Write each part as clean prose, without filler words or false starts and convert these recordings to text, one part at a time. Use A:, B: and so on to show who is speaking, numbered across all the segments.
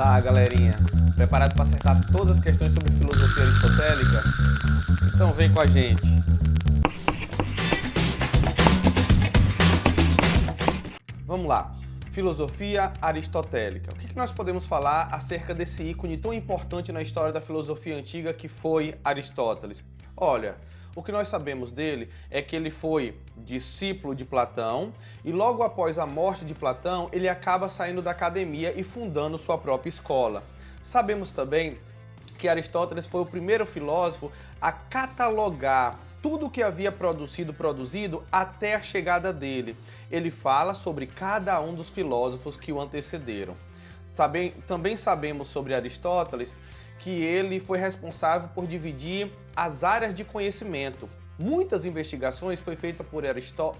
A: Olá, galerinha! Preparado para acertar todas as questões sobre filosofia aristotélica? Então vem com a gente! Vamos lá! Filosofia aristotélica. O que nós podemos falar acerca desse ícone tão importante na história da filosofia antiga que foi Aristóteles? Olha, o que nós sabemos dele é que ele foi discípulo de Platão e logo após a morte de Platão, ele acaba saindo da academia e fundando sua própria escola. Sabemos também que Aristóteles foi o primeiro filósofo a catalogar tudo o que havia produzido até a chegada dele. Ele fala sobre cada um dos filósofos que o antecederam. Também sabemos sobre Aristóteles que ele foi responsável por dividir as áreas de conhecimento. Muitas investigações foram feitas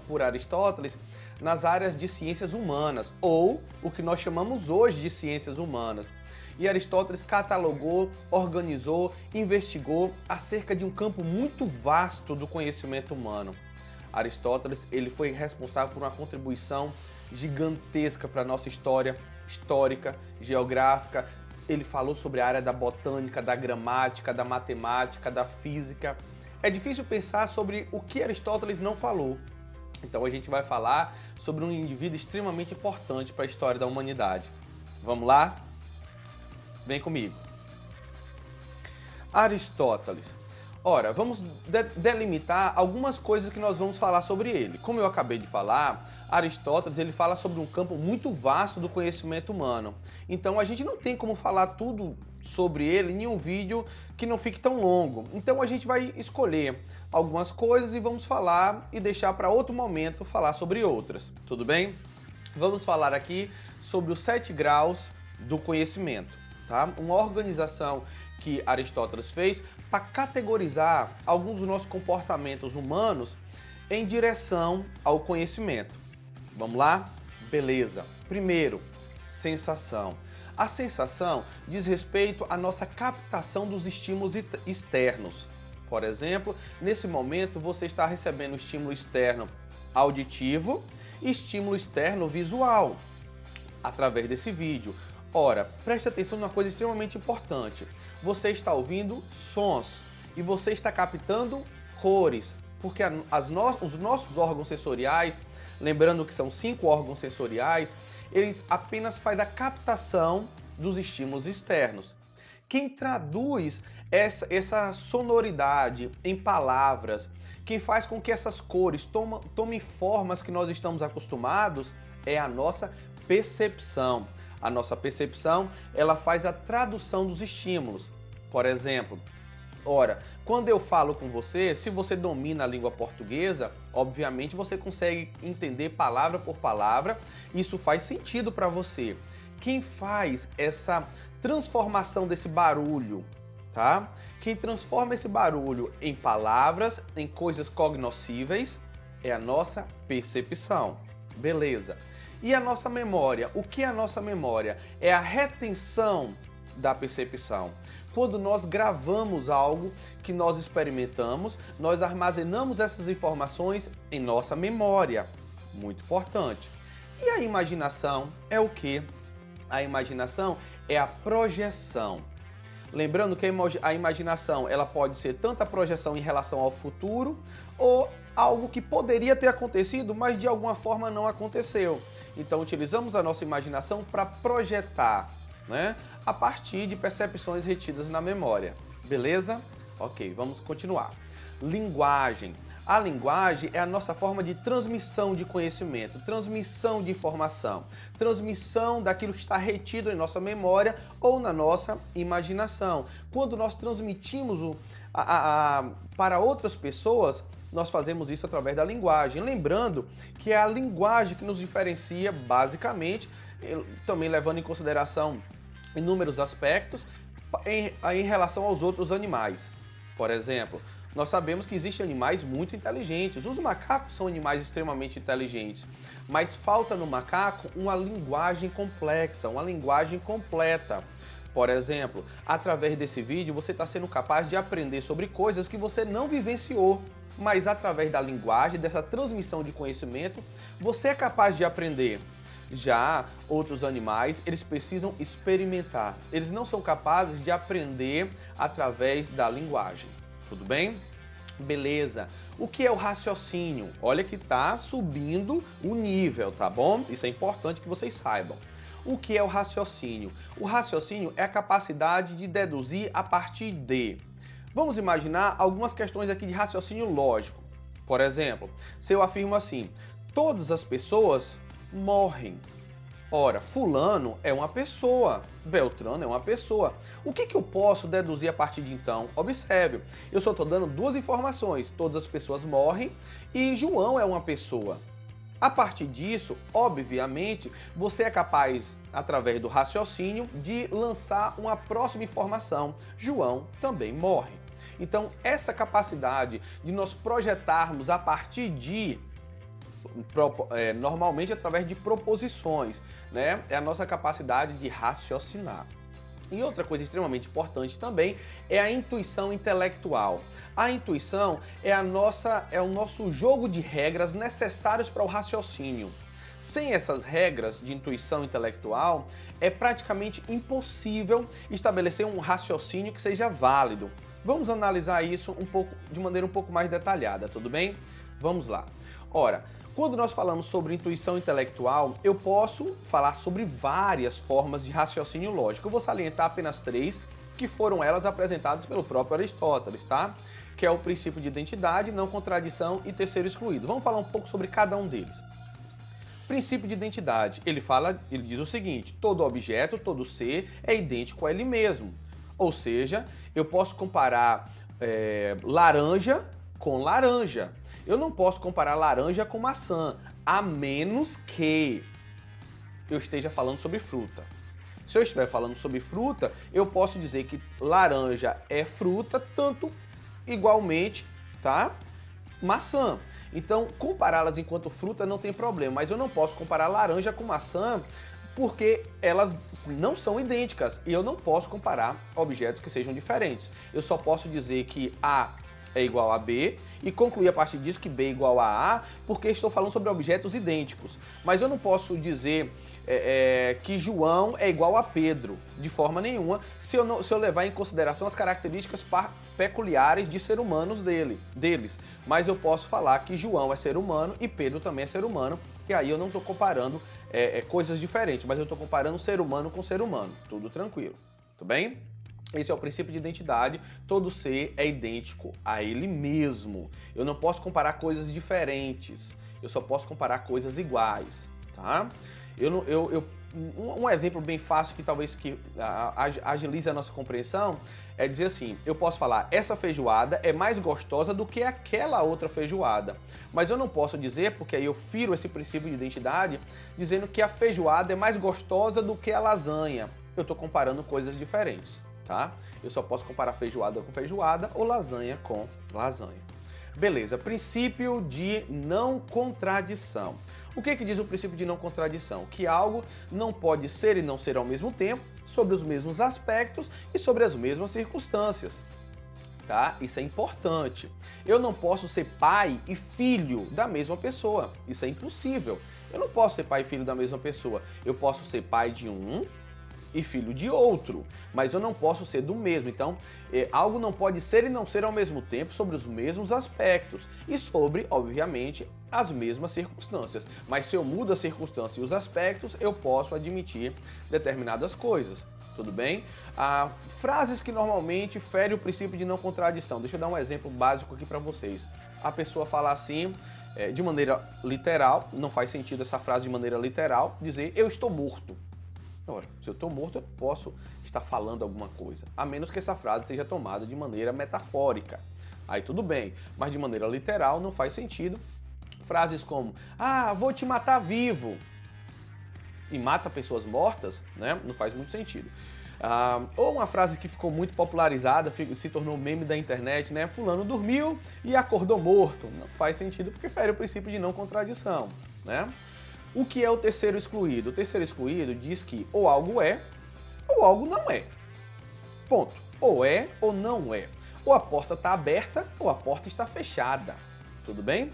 A: por Aristóteles nas áreas de ciências humanas, ou o que nós chamamos hoje de ciências humanas. E Aristóteles catalogou, organizou, investigou acerca de um campo muito vasto do conhecimento humano. Aristóteles ele foi responsável por uma contribuição gigantesca para a nossa história histórica, geográfica. Ele falou sobre a área da botânica, da gramática, da matemática, da física. É difícil pensar sobre o que Aristóteles não falou. Então a gente vai falar sobre um indivíduo extremamente importante para a história da humanidade. Vamos lá? Vem comigo. Aristóteles. Ora, vamos delimitar algumas coisas que nós vamos falar sobre ele. Como eu acabei de falar, Aristóteles ele fala sobre um campo muito vasto do conhecimento humano. Então a gente não tem como falar tudo sobre ele em um vídeo que não fique tão longo. Então a gente vai escolher algumas coisas e vamos falar e deixar para outro momento falar sobre outras. Tudo bem? Vamos falar aqui sobre os 7 graus do conhecimento, tá? Uma organização que Aristóteles fez para categorizar alguns dos nossos comportamentos humanos em direção ao conhecimento. Vamos lá? Beleza. Primeiro, sensação. A sensação diz respeito à nossa captação dos estímulos externos. Por exemplo, nesse momento você está recebendo estímulo externo auditivo e estímulo externo visual através desse vídeo. Ora, preste atenção numa coisa extremamente importante. Você está ouvindo sons e você está captando cores, porque os nossos órgãos sensoriais, lembrando que são 5 órgãos sensoriais, eles apenas fazem a captação dos estímulos externos. Quem traduz essa sonoridade em palavras, quem faz com que essas cores tomem formas que nós estamos acostumados, é a nossa percepção. A nossa percepção, ela faz a tradução dos estímulos. Por exemplo, ora, quando eu falo com você, se você domina a língua portuguesa, obviamente você consegue entender palavra por palavra, isso faz sentido para você. Quem faz essa transformação desse barulho, tá? Quem transforma esse barulho em palavras, em coisas cognoscíveis, é a nossa percepção. Beleza. E a nossa memória? O que é a nossa memória? É a retenção da percepção. Quando nós gravamos algo que nós experimentamos, nós armazenamos essas informações em nossa memória. Muito importante. E a imaginação é o quê? A imaginação é a projeção. Lembrando que a imaginação ela pode ser tanto a projeção em relação ao futuro ou algo que poderia ter acontecido, mas de alguma forma não aconteceu. Então utilizamos a nossa imaginação para projetar, né, a partir de percepções retidas na memória. Beleza? Ok, vamos continuar. Linguagem. A linguagem é a nossa forma de transmissão de conhecimento, transmissão de informação, transmissão daquilo que está retido em nossa memória ou na nossa imaginação. Quando nós transmitimos para outras pessoas, nós fazemos isso através da linguagem. Lembrando que é a linguagem que nos diferencia basicamente, também levando em consideração inúmeros aspectos em relação aos outros animais. Por exemplo, nós sabemos que existem animais muito inteligentes. Os macacos são animais extremamente inteligentes, mas falta no macaco uma linguagem complexa, uma linguagem completa. Por exemplo, através desse vídeo você está sendo capaz de aprender sobre coisas que você não vivenciou, mas através da linguagem, dessa transmissão de conhecimento, você é capaz de aprender. Já outros animais, eles precisam experimentar. Eles não são capazes de aprender através da linguagem. Tudo bem? Beleza. O que é o raciocínio? Olha que está subindo o nível, tá bom? Isso é importante que vocês saibam. O que é o raciocínio? O raciocínio é a capacidade de deduzir a partir de. Vamos imaginar algumas questões aqui de raciocínio lógico. Por exemplo, se eu afirmo assim, todas as pessoas morrem. Ora, fulano é uma pessoa, Beltrano é uma pessoa. O que eu posso deduzir a partir de então? Observe, eu só estou dando duas informações. Todas as pessoas morrem e João é uma pessoa. A partir disso, obviamente, você é capaz, através do raciocínio, de lançar uma próxima informação. João também morre. Então, essa capacidade de nós projetarmos a partir de normalmente através de proposições, né? É a nossa capacidade de raciocinar. E outra coisa extremamente importante também é a intuição intelectual. A intuição é o nosso jogo de regras necessários para o raciocínio. Sem essas regras de intuição intelectual, é praticamente impossível estabelecer um raciocínio que seja válido. Vamos analisar isso de maneira um pouco mais detalhada, tudo bem? Vamos lá. Ora, quando nós falamos sobre intuição intelectual, eu posso falar sobre várias formas de raciocínio lógico. Eu vou salientar apenas três, que foram elas apresentadas pelo próprio Aristóteles, tá? Que é o princípio de identidade, não contradição e terceiro excluído. Vamos falar um pouco sobre cada um deles. Princípio de identidade, ele diz o seguinte: todo objeto, todo ser é idêntico a ele mesmo. Ou seja, eu posso comparar laranja com laranja. Eu não posso comparar laranja com maçã, a menos que eu esteja falando sobre fruta. Se eu estiver falando sobre fruta, eu posso dizer que laranja é fruta, tanto igualmente, tá? Maçã. Então, compará-las enquanto fruta não tem problema, mas eu não posso comparar laranja com maçã porque elas não são idênticas e eu não posso comparar objetos que sejam diferentes. Eu só posso dizer que A é igual a B e concluir a partir disso que B é igual a A, porque estou falando sobre objetos idênticos. Mas eu não posso dizer que João é igual a Pedro, de forma nenhuma, se eu levar em consideração as características peculiares de ser humanos deles. Mas eu posso falar que João é ser humano e Pedro também é ser humano, que aí eu não estou comparando coisas diferentes, mas eu estou comparando ser humano com ser humano. Tudo tranquilo, tudo bem? Esse é o princípio de identidade, todo ser é idêntico a ele mesmo. Eu não posso comparar coisas diferentes, eu só posso comparar coisas iguais, tá? Um exemplo bem fácil que talvez agilize a nossa compreensão é dizer assim, eu posso falar, essa feijoada é mais gostosa do que aquela outra feijoada. Mas eu não posso dizer, porque aí eu firo esse princípio de identidade, dizendo que a feijoada é mais gostosa do que a lasanha. Eu estou comparando coisas diferentes. Tá? Eu só posso comparar feijoada com feijoada ou lasanha com lasanha. Beleza, princípio de não contradição. O que diz o princípio de não contradição? Que algo não pode ser e não ser ao mesmo tempo, sobre os mesmos aspectos e sobre as mesmas circunstâncias. Tá? Isso é importante. Eu não posso ser pai e filho da mesma pessoa. Isso é impossível. Eu não posso ser pai e filho da mesma pessoa. Eu posso ser pai de um e filho de outro, mas eu não posso ser do mesmo. Então, algo não pode ser e não ser ao mesmo tempo sobre os mesmos aspectos e sobre, obviamente, as mesmas circunstâncias. Mas se eu mudo a circunstância e os aspectos, eu posso admitir determinadas coisas. Tudo bem? Frases que normalmente ferem o princípio de não contradição. Deixa eu dar um exemplo básico aqui para vocês. A pessoa fala assim, de maneira literal, não faz sentido essa frase de maneira literal, dizer eu estou morto. Ora, se eu estou morto, eu posso estar falando alguma coisa, a menos que essa frase seja tomada de maneira metafórica. Aí tudo bem, mas de maneira literal não faz sentido. Frases como, vou te matar vivo, e mata pessoas mortas, né? Não faz muito sentido. Ou uma frase que ficou muito popularizada, se tornou meme da internet, né? Fulano dormiu e acordou morto. Não faz sentido porque fere o princípio de não contradição, né? O que é o terceiro excluído? O terceiro excluído diz que ou algo é, ou algo não é. Ponto. Ou é ou não é. Ou a porta está aberta, ou a porta está fechada. Tudo bem?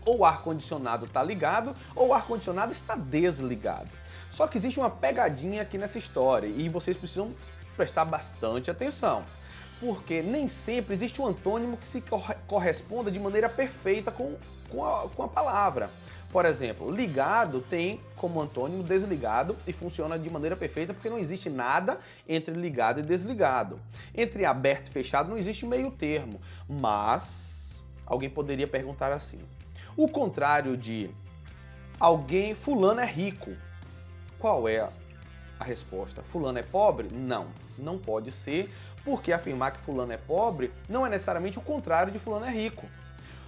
A: Ou o ar-condicionado está ligado ou o ar-condicionado está desligado. Só que existe uma pegadinha aqui nessa história e vocês precisam prestar bastante atenção. Porque nem sempre existe um antônimo que se corresponda de maneira perfeita com a palavra. Por exemplo, ligado tem como antônimo desligado e funciona de maneira perfeita porque não existe nada entre ligado e desligado. Entre aberto e fechado não existe meio termo, mas alguém poderia perguntar assim: o contrário de fulano é rico, qual é a resposta? Fulano é pobre? Não, não pode ser, porque afirmar que fulano é pobre não é necessariamente o contrário de fulano é rico.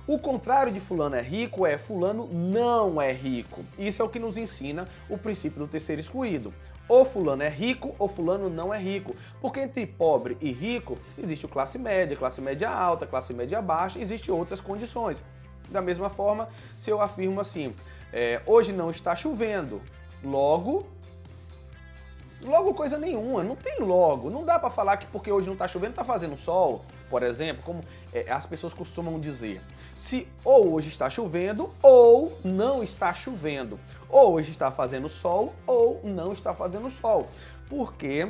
A: O contrário de fulano é rico é fulano não é rico. Isso é o que nos ensina o princípio do terceiro excluído. Ou fulano é rico ou fulano não é rico. Porque entre pobre e rico existe o classe média alta, classe média baixa, existem outras condições. Da mesma forma, se eu afirmo assim, hoje não está chovendo, logo coisa nenhuma, não tem logo. Não dá para falar que porque hoje não está chovendo, está fazendo sol, por exemplo, como as pessoas costumam dizer. Se ou hoje está chovendo ou não está chovendo. Ou hoje está fazendo sol ou não está fazendo sol. Porque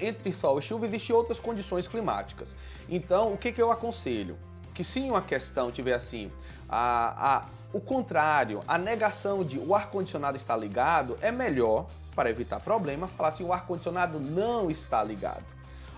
A: entre sol e chuva existem outras condições climáticas. Então, o que eu aconselho? Que se uma questão tiver assim, o contrário, a negação de o ar-condicionado está ligado, é melhor, para evitar problema, falar assim, o ar-condicionado não está ligado.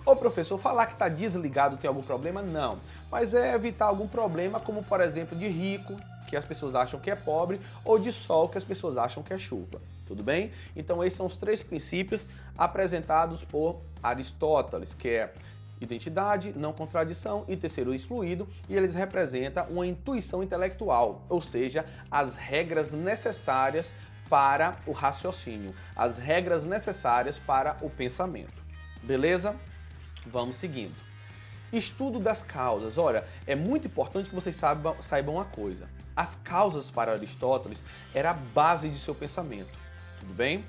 A: Ô professor, falar que está desligado tem algum problema? Não, mas é evitar algum problema, como por exemplo de rico, que as pessoas acham que é pobre, ou de sol, que as pessoas acham que é chuva. Tudo bem? Então esses são os 3 princípios apresentados por Aristóteles, que é identidade, não contradição e terceiro excluído, e eles representam uma intuição intelectual, ou seja, as regras necessárias para o raciocínio, as regras necessárias para o pensamento. Beleza? Vamos seguindo. Estudo das causas. Olha, é muito importante que vocês saibam uma coisa. As causas para Aristóteles era a base de seu pensamento. Tudo bem?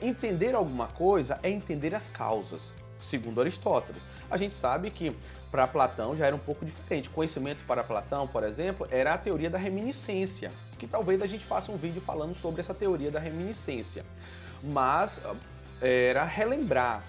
A: Entender alguma coisa é entender as causas. Segundo Aristóteles. A gente sabe que para Platão já era um pouco diferente. Conhecimento para Platão, por exemplo, era a teoria da reminiscência, que talvez a gente faça um vídeo falando sobre essa teoria da reminiscência. Mas era relembrar,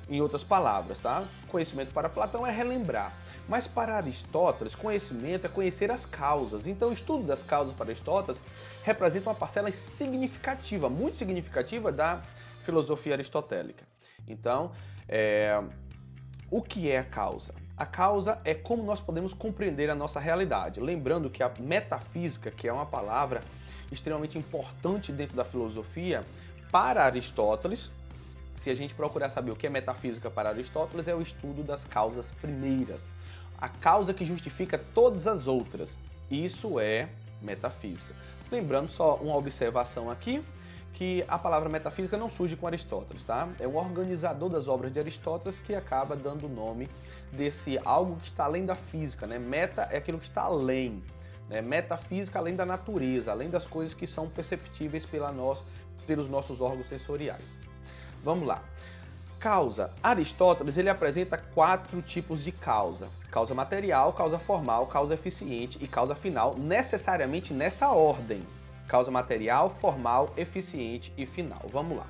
A: em outras palavras, tá? Conhecimento para Platão é relembrar. Mas para Aristóteles, conhecimento é conhecer as causas. Então, o estudo das causas para Aristóteles representa uma parcela significativa, muito significativa da filosofia aristotélica. Então, o que é a causa? A causa é como nós podemos compreender a nossa realidade. Lembrando que a metafísica, que é uma palavra extremamente importante dentro da filosofia, para Aristóteles, se a gente procurar saber o que é metafísica para Aristóteles, é o estudo das causas primeiras. A causa que justifica todas as outras. Isso é metafísica. Lembrando só uma observação aqui, que a palavra metafísica não surge com Aristóteles, tá? É o organizador das obras de Aristóteles que acaba dando o nome desse algo que está além da física, né? Meta é aquilo que está além, né? Metafísica além da natureza, além das coisas que são perceptíveis pelos nossos órgãos sensoriais. Vamos lá. Causa. Aristóteles ele apresenta 4 tipos de causa. Causa material, causa formal, causa eficiente e causa final, necessariamente nessa ordem. Causa material, formal, eficiente e final. Vamos lá.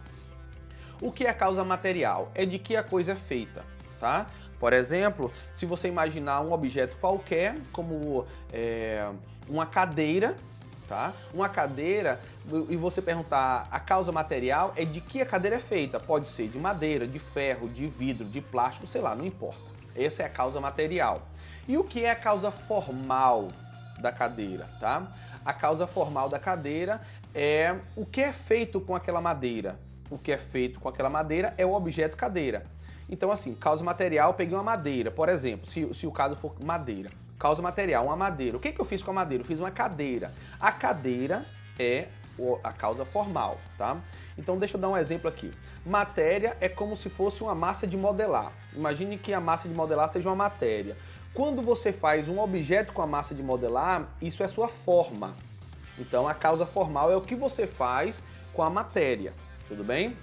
A: O que é causa material? É de que a coisa é feita, tá? Por exemplo, se você imaginar um objeto qualquer, como uma cadeira, tá? Uma cadeira, e você perguntar a causa material é de que a cadeira é feita. Pode ser de madeira, de ferro, de vidro, de plástico, sei lá, não importa. Essa é a causa material. E o que é a causa formal da cadeira, tá? A causa formal da cadeira é o que é feito com aquela madeira. O que é feito com aquela madeira é o objeto cadeira. Então, assim, causa material, peguei uma madeira, por exemplo, se o caso for madeira. Causa material, uma madeira. O que eu fiz com a madeira? Eu fiz uma cadeira. A cadeira é a causa formal, tá? Então, deixa eu dar um exemplo aqui. Matéria é como se fosse uma massa de modelar. Imagine que a massa de modelar seja uma matéria. Quando você faz um objeto com a massa de modelar, isso é sua forma. Então, a causa formal é o que você faz com a matéria, tudo bem?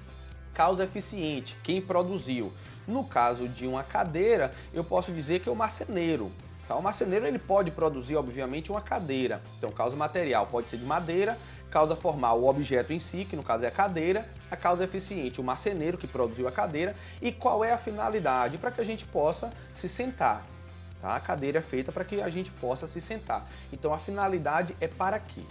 A: Causa eficiente, quem produziu. No caso de uma cadeira, eu posso dizer que é o marceneiro. Tá? O marceneiro ele pode produzir, obviamente, uma cadeira. Então, causa material pode ser de madeira, causa formal o objeto em si, que no caso é a cadeira, a causa eficiente o marceneiro que produziu a cadeira, e qual é a finalidade? Para que a gente possa se sentar. Tá? A cadeira é feita para que a gente possa se sentar. Então, a finalidade é para quê?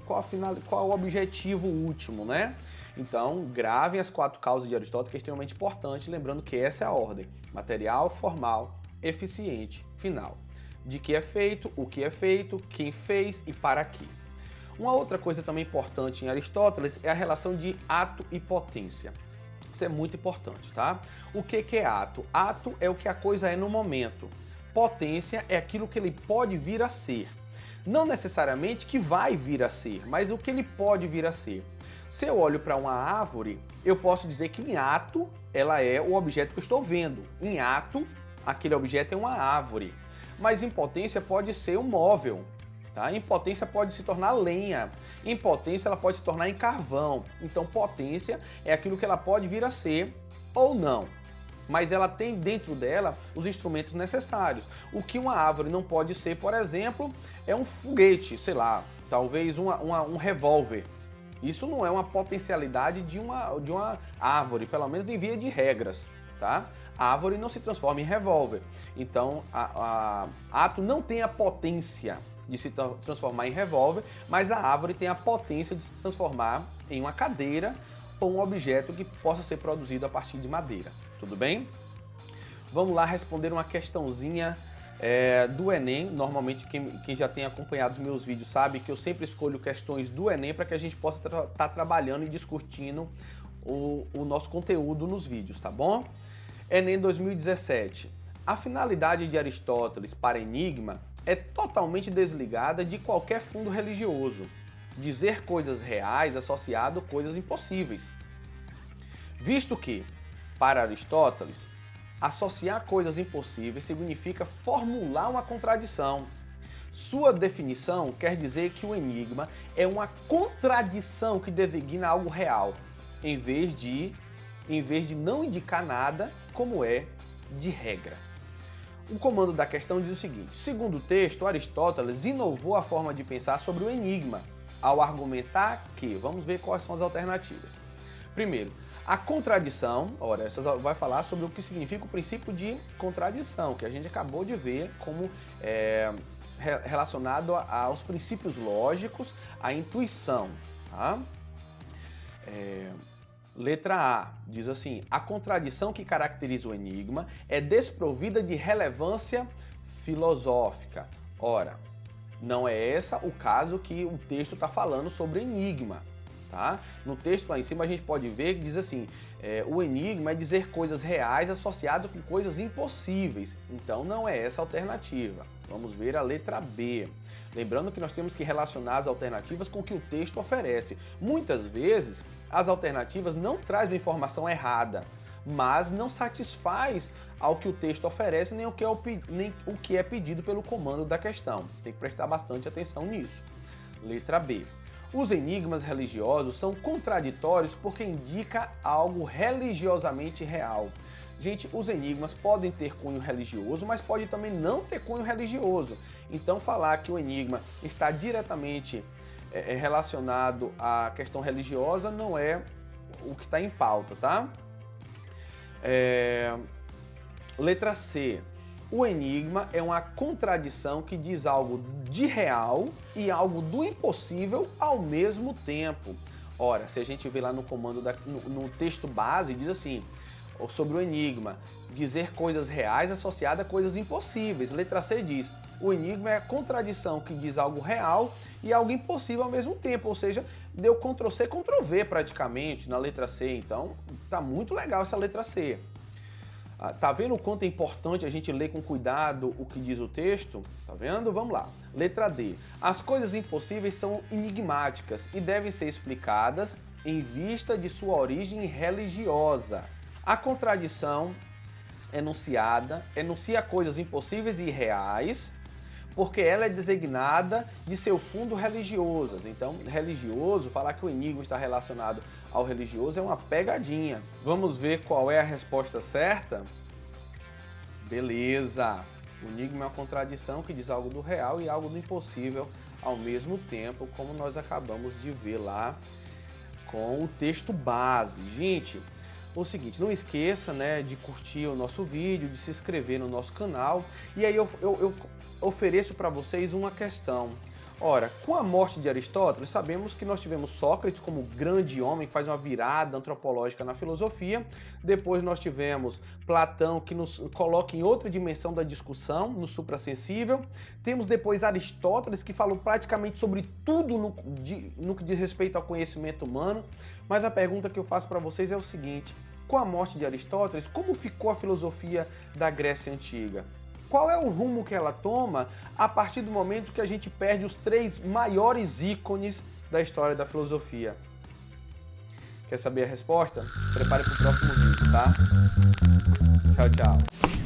A: Qual o objetivo último, né? Então, gravem as 4 causas de Aristóteles, que é extremamente importante, lembrando que essa é a ordem: material, formal, eficiente, final. De que é feito, o que é feito, quem fez e para quê. Uma outra coisa também importante em Aristóteles é a relação de ato e potência. Isso é muito importante, tá? O que é ato? Ato é o que a coisa é no momento. Potência é aquilo que ele pode vir a ser. Não necessariamente que vai vir a ser, mas o que ele pode vir a ser. Se eu olho para uma árvore, eu posso dizer que em ato ela é o objeto que eu estou vendo. Em ato, aquele objeto é uma árvore. Mas em potência pode ser um móvel. Tá? Em potência pode se tornar lenha. Em potência ela pode se tornar em carvão. Então potência é aquilo que ela pode vir a ser ou não. Mas ela tem dentro dela os instrumentos necessários. O que uma árvore não pode ser, por exemplo, é um foguete, sei lá, talvez um revólver. Isso não é uma potencialidade de uma árvore, pelo menos em via de regras, tá? A árvore não se transforma em revólver. Então, a ato não tem a potência de se transformar em revólver, mas a árvore tem a potência de se transformar em uma cadeira ou um objeto que possa ser produzido a partir de madeira. Tudo bem? Vamos lá responder uma questãozinha do Enem. Normalmente quem já tem acompanhado os meus vídeos sabe que eu sempre escolho questões do Enem para que a gente possa estar trabalhando e discutindo o nosso conteúdo nos vídeos, tá bom? Enem 2017. A finalidade de Aristóteles para enigma é totalmente desligada de qualquer fundo religioso. Dizer coisas reais associado a coisas impossíveis. Visto que, para Aristóteles, associar coisas impossíveis significa formular uma contradição. Sua definição quer dizer que o enigma é uma contradição que designa algo real, em vez de não indicar nada, como é de regra. O comando da questão diz o seguinte: segundo o texto, Aristóteles inovou a forma de pensar sobre o enigma, ao argumentar que, vamos ver quais são as alternativas. Primeiro, a contradição, ora, essa vai falar sobre o que significa o princípio de contradição, que a gente acabou de ver como relacionado aos princípios lógicos, à intuição. Tá? Letra A, diz assim: a contradição que caracteriza o enigma é desprovida de relevância filosófica. Ora, não é esse o caso que o texto está falando sobre enigma. Tá? No texto lá em cima a gente pode ver que diz assim: o enigma é dizer coisas reais associadas com coisas impossíveis. Então não é essa a alternativa. Vamos ver a letra B. Lembrando que nós temos que relacionar as alternativas com o que o texto oferece. Muitas vezes as alternativas não trazem uma informação errada, mas não satisfaz ao que o texto oferece nem o que é pedido pelo comando da questão. Tem que prestar bastante atenção nisso. Letra B. Os enigmas religiosos são contraditórios porque indica algo religiosamente real. Gente, os enigmas podem ter cunho religioso, mas pode também não ter cunho religioso. Então falar que o enigma está diretamente relacionado à questão religiosa não é o que está em pauta, tá? Letra C. O enigma é uma contradição que diz algo de real e algo do impossível ao mesmo tempo. Ora, se a gente vê lá no comando, no texto base, diz assim, sobre o enigma, dizer coisas reais associadas a coisas impossíveis. Letra C diz: o enigma é a contradição que diz algo real e algo impossível ao mesmo tempo, ou seja, deu Ctrl+C, Ctrl+V praticamente na letra C. Então, tá muito legal essa letra C. Tá vendo o quanto é importante a gente ler com cuidado o que diz o texto? Tá vendo? Vamos lá. Letra D. As coisas impossíveis são enigmáticas e devem ser explicadas em vista de sua origem religiosa. A contradição enuncia coisas impossíveis e irreais, porque ela é designada de seu fundo religioso. Então, religioso, falar que o enigma está relacionado ao religioso é uma pegadinha. Vamos ver qual é a resposta certa? Beleza! O enigma é uma contradição que diz algo do real e algo do impossível ao mesmo tempo, como nós acabamos de ver lá com o texto base. Gente, o seguinte, não esqueça, né, de curtir o nosso vídeo, de se inscrever no nosso canal. E aí eu ofereço para vocês uma questão. Ora, com a morte de Aristóteles, sabemos que nós tivemos Sócrates como grande homem, que faz uma virada antropológica na filosofia. Depois nós tivemos Platão, que nos coloca em outra dimensão da discussão, no suprassensível. Temos depois Aristóteles, que falou praticamente sobre tudo no que diz respeito ao conhecimento humano. Mas a pergunta que eu faço para vocês é o seguinte: com a morte de Aristóteles, como ficou a filosofia da Grécia Antiga? Qual é o rumo que ela toma a partir do momento que a gente perde os 3 maiores ícones da história da filosofia? Quer saber a resposta? Prepare para o próximo vídeo, tá? Tchau, tchau.